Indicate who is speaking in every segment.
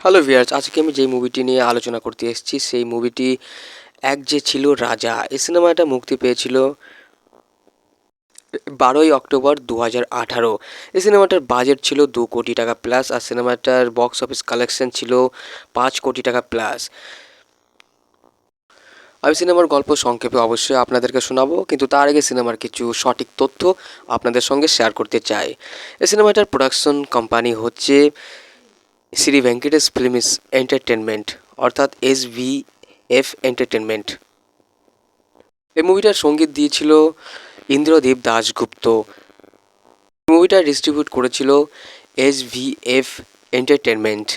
Speaker 1: Hello viewers, আজকে আমি যেই মুভিটি নিয়ে আলোচনা করতে এসেছি সেই মুভিটি এক যে ছিল রাজা। এই সিনেমাটা মুক্তি পেয়েছিল 12ই অক্টোবর 2018। এই সিনেমাটার বাজেট ছিল 2 কোটি টাকা প্লাস, আর সিনেমাটার বক্স অফিস কালেকশন ছিল 5 কোটি টাকা প্লাস। আমি সিনেমার গল্প সংক্ষেপে অবশ্যই আপনাদেরকে শোনাবো, কিন্তু তার আগে সিনেমার কিছু সঠিক তথ্য আপনাদের সঙ্গে শেয়ার করতে চাই। এই সিনেমাটার প্রোডাকশন কোম্পানি হচ্ছে শ্রী ভেঙ্কটেশ ফিল্মস এন্টারটেনমেন্ট, অর্থাৎ SVF এন্টারটেনমেন্ট। এই মুভিটার সঙ্গীত দিয়েছিল ইন্দ্রদীপ দাশগুপ্ত। মুভিটা ডিস্ট্রিবিউট করেছিল SVF এন্টারটেনমেন্ট।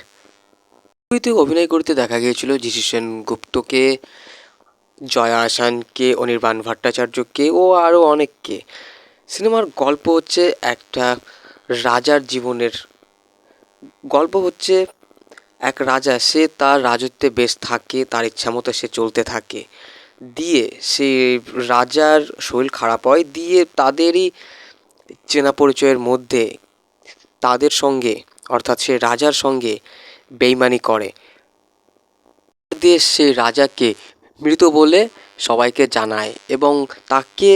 Speaker 1: মুভিতে অভিনয় করতে দেখা গিয়েছিল যিশু সেনগুপ্তকে, জয়া আহসানকে, অনির্বাণ ভট্টাচার্যকে ও আরও অনেককে। সিনেমার গল্প হচ্ছে একটা রাজার জীবনের গল্প। হচ্ছে এক রাজা, সে তার রাজত্বে বেশ থাকে, তার ইচ্ছা মতো সে চলতে থাকে। দিয়ে সে রাজার শরীর খারাপ হয়, দিয়ে তাদেরই চেনা পরিচয়ের মধ্যে তাদের সঙ্গে, অর্থাৎ সে রাজার সঙ্গে বেইমানি করে, দিয়ে সে রাজাকে মৃত বলে সবাইকে জানায় এবং তাকে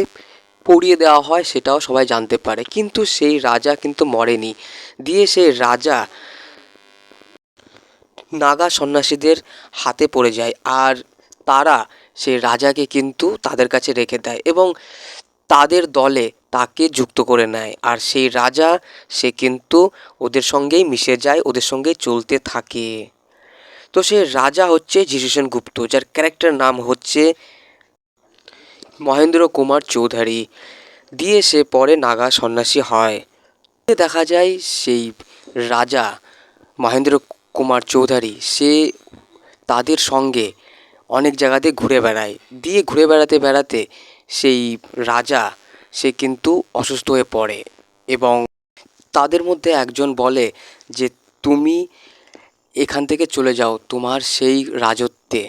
Speaker 1: পড়িয়ে দেওয়া হয়, সেটাও সবাই জানতে পারে। কিন্তু সেই রাজা কিন্তু মরেনি। দিয়ে সেই রাজা নাগা সন্ন্যাসীদের হাতে পড়ে যায়, আর তারা সেই রাজাকে কিন্তু তাদের কাছে রেখে দেয় এবং তাদের দলে তাকে যুক্ত করে নেয়। আর সেই রাজা, সে কিন্তু ওদের সঙ্গেই মিশে যায়, ওদের সঙ্গেই চলতে থাকে। তো সে রাজা হচ্ছে যিশু সেনগুপ্ত, যার ক্যারেক্টার নাম হচ্ছে মহেন্দ্র কুমার চৌধুরী। দিয়ে সে পরে নাগা সন্ন্যাসী হয়। দেখা যায় সেই রাজা মহেন্দ্র কুমার চৌধুরী, সে তাদের সঙ্গে অনেক জায়গাতে ঘুরে বেড়ায়। দিয়ে ঘুরে বেড়াতে বেড়াতে সেই রাজা, সে কিন্তু অসুস্থ হয়ে পড়ে এবং তাদের মধ্যে একজন বলে যে তুমি এখান থেকে চলে যাও তোমার সেই রাজত্বে।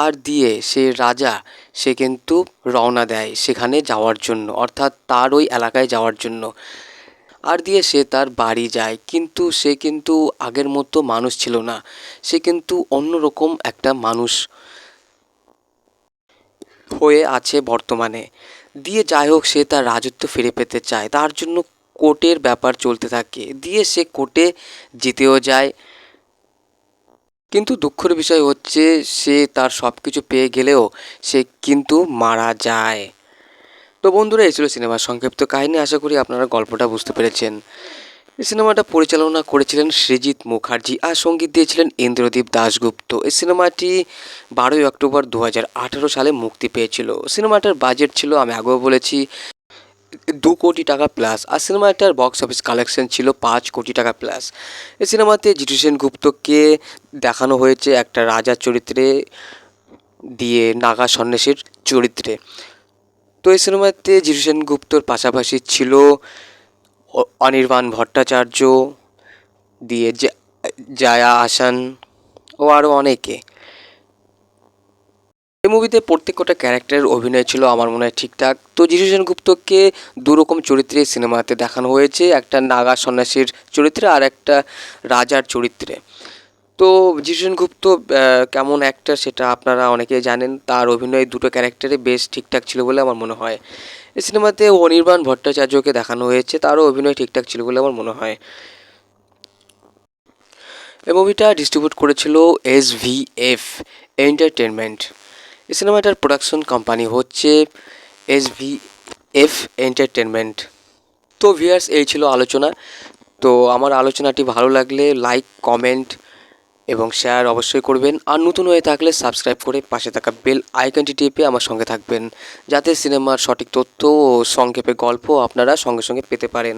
Speaker 1: আর দিয়ে সে রাজা, সে কিন্তু রওনা দেয় সেখানে যাওয়ার জন্য, অর্থাৎ তার ওই এলাকায় যাওয়ার জন্য। আর দিয়ে সে তার বাড়ি যায়, কিন্তু সে কিন্তু আগের মতো মানুষ ছিল না, সে কিন্তু অন্যরকম একটা মানুষ হয়ে আছে বর্তমানে। দিয়ে যাই হোক, সে তার রাজত্ব ফিরে পেতে চায়, তার জন্য কোর্টের ব্যাপার চলতে থাকে। দিয়ে সে কোর্টে জিতেও যায়, কিন্তু দুঃখের বিষয় হচ্ছে সে তার সব কিছু পেয়ে গেলেও সে কিন্তু মারা যায়। তো বন্ধুরা, এই ছিল সিনেমার সংক্ষিপ্ত কাহিনী। আশা করি আপনারা গল্পটা বুঝতে পেরেছেন। এই সিনেমাটা পরিচালনা করেছিলেন সৃজিত মুখার্জি, আর সঙ্গীত দিয়েছিলেন ইন্দ্রদীপ দাশগুপ্ত। এই সিনেমাটি 12ই অক্টোবর 2018 সালে মুক্তি পেয়েছিল। সিনেমাটার বাজেট ছিল, আমি আগেও বলেছি, 2 কোটি টাকা প্লাস, আর সিনেমাটার বক্স অফিস কালেকশন ছিল 5 কোটি টাকা প্লাস। এই সিনেমাতে যিশু সেনগুপ্তকে দেখানো হয়েছে একটা রাজার চরিত্রে, দিয়ে নাগা সন্ন্যাসীর চরিত্রে। তো এই সিনেমাতে যিশু সেনগুপ্তর পাশাপাশি ছিল অনির্বাণ ভট্টাচার্য, দিয়ে জয়া আহসান ও আরও অনেকে। এই মুভিতে প্রত্যেকটা ক্যারেক্টারের অভিনয় ছিল আমার মনে হয় ঠিকঠাক। তো যিশু সেনগুপ্তকে দুরকম চরিত্রে সিনেমাতে দেখানো হয়েছে, একটা নাগা সন্ন্যাসীর চরিত্রে আর একটা রাজার চরিত্রে। তো যিশু সেনগুপ্ত কেমন অ্যাক্টর সেটা আপনারা অনেকেই জানেন, তার অভিনয় দুটো ক্যারেক্টারে বেশ ঠিকঠাক ছিল বলে আমার মনে হয়। এই সিনেমাতে অনির্বাণ ভট্টাচার্যকে দেখানো হয়েছে, তারও অভিনয় ঠিকঠাক ছিল বলে আমার মনে হয়। এই মুভিটা ডিস্ট্রিবিউট করেছিল SVF এন্টারটেনমেন্ট। এই সিনেমাটার প্রোডাকশন কোম্পানি হচ্ছে SVF এন্টারটেনমেন্ট। তো ভিউয়ার্স, এই ছিল আলোচনা। তো আমার আলোচনাটি ভালো লাগলে লাইক, কমেন্ট এবং শেয়ার অবশ্যই করবেন, আর নতুন হয়ে থাকলে সাবস্ক্রাইব করে পাশে থাকা বেল আইকনটি টিপে আমার সঙ্গে থাকবেন, যাতে সিনেমার সঠিক তথ্য ও সংক্ষেপে গল্প আপনারা সঙ্গে সঙ্গে পেতে পারেন।